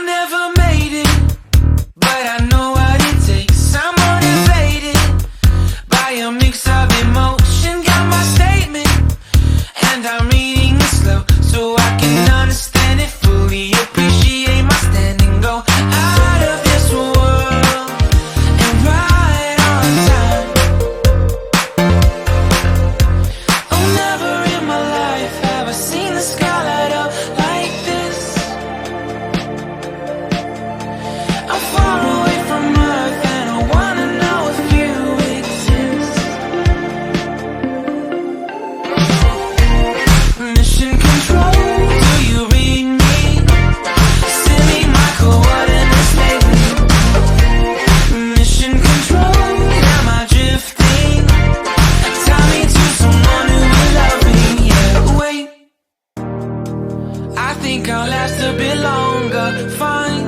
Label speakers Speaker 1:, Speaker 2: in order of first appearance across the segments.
Speaker 1: never made it, but I know what it takes. I'm motivated by a mix of emotion. Got my statement, and I'm reading it slow so I can understand it fully. Appreciate my standing, go out of this world and right on time. Oh, never in my life have I seen the sky light up like this. I'm far away from Earth and I wanna know if you exist. Mission control, do you read me? Send me my coordinates lately. Mission control, am I drifting? Tie me to someone who will love me. Yeah, wait, I think I'll last a bit longer. Find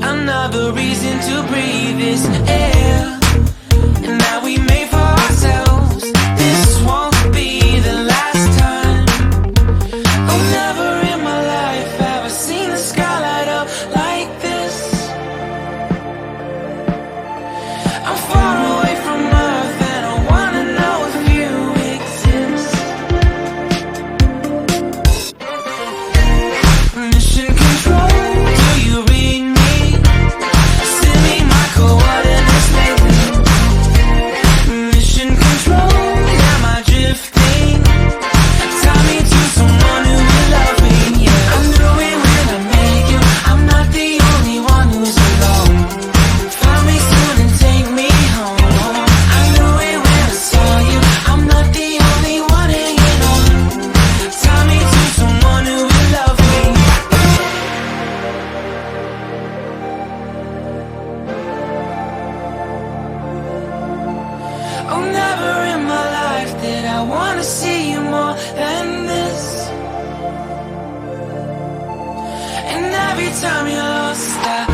Speaker 1: another reason to breathe this air, and that we made for ourselves. This won't be the last time. Oh, never in my life have I seen the sky light up like this. I'm far away from Earth and I wanna know if you exist. Mission control, do you read me? Send me my coordinates lately. Mission control, am I drifting? Tie me to someone who will love me. Yeah, I knew it when I met you. I'm not the only one who's alone. Find me soon and take me home. I knew it when I saw you. I'm not the only one hanging on. Tie me to someone who will love me. Oh, never in my life did I wanna see you more than this. And every time you're lost, I